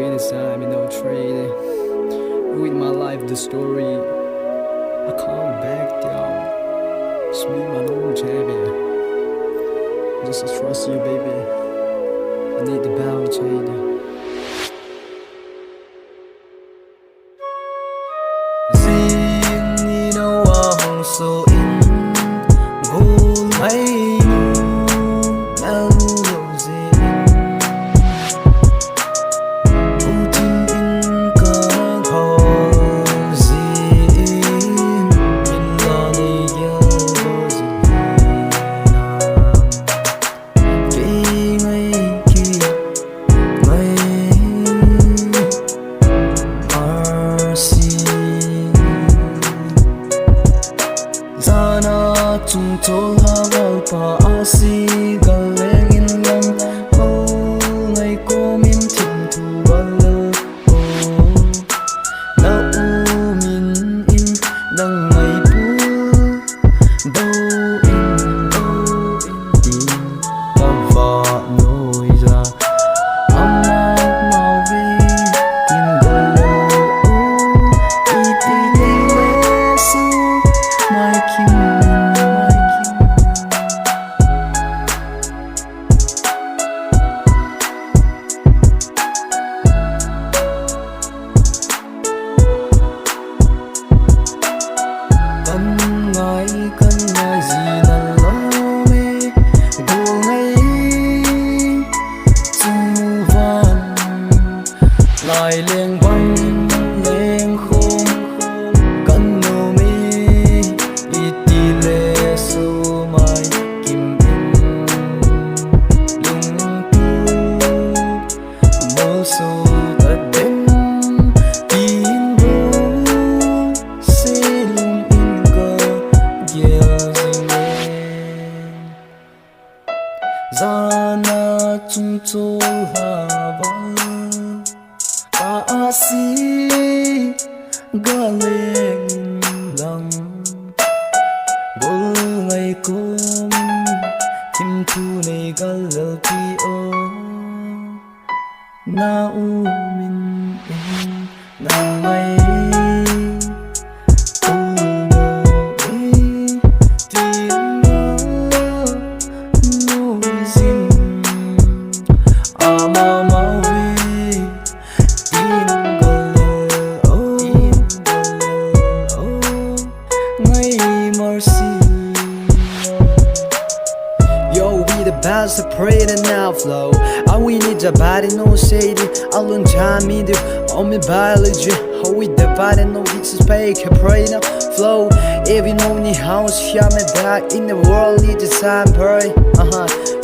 anytime, no trade. With my life, the story, I can't back down. It's me, my own champion. Just trust you, baby. I need the bow trade. Jing Ninou hong so in gold chung chol hawal pa asi galeng in lang ho ngai ko min thim thu wal o na u min in nang ngai pu do in tin ka va noi ra amma mau vi tin galo o iti le su mai kim kan ngai zina lo me go ngai chung van lai leng van leng khom kan no me iti le so mai kim in lung tu mo so ta dem tin bo se lung in ka Zana chung chol hawal pa asi galeng lang gol ngai kom kim thu nei galal pi o na u min in na ngai Yo, we the best separate and now flow. And we need your body, no shady. Alone time me do on me biology. How we divide and no it's a fake pray now flow. Even on the house, shot me back in the world, need the time pray.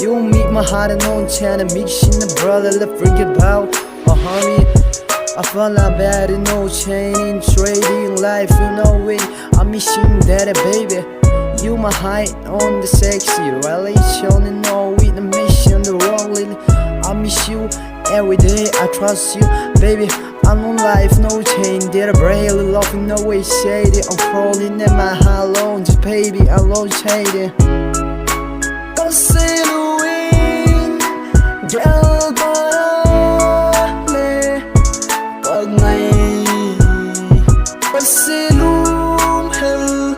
You make my heart and no channel, mixing the brother, let's forget about. I feel like bad in no chain in trading life, you know it. I'm missing that baby. You my height on the sexy relation and all with the mission, the rolling. I miss you every day, I trust you, baby. I'm on life, no chain, did a barely loving, no way shady. I'm crawling in my heart alone, just baby, I'm low shady. Don't say the wind, girl, but night, but say loom hell.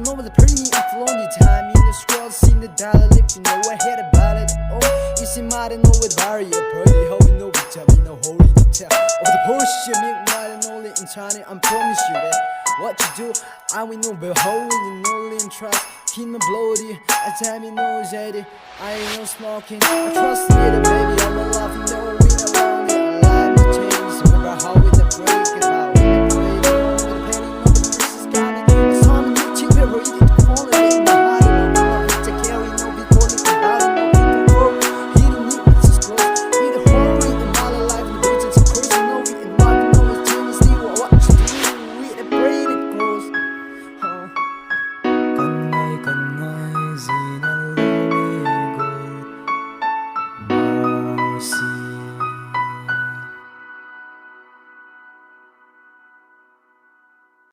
Over the pretty and lonely time in the scroll, seen the dollar lips, you know I heard about it. Oh, you see, I don't know with barrier, pretty how we know each other, you know, holy detail of the bullshit, make not only in China, I promise you that what you do, I will know, but holy, you know, in trust, keep me bloody, I tell me no shady, I ain't no smoking, I trust me, the baby, I'm a laughing.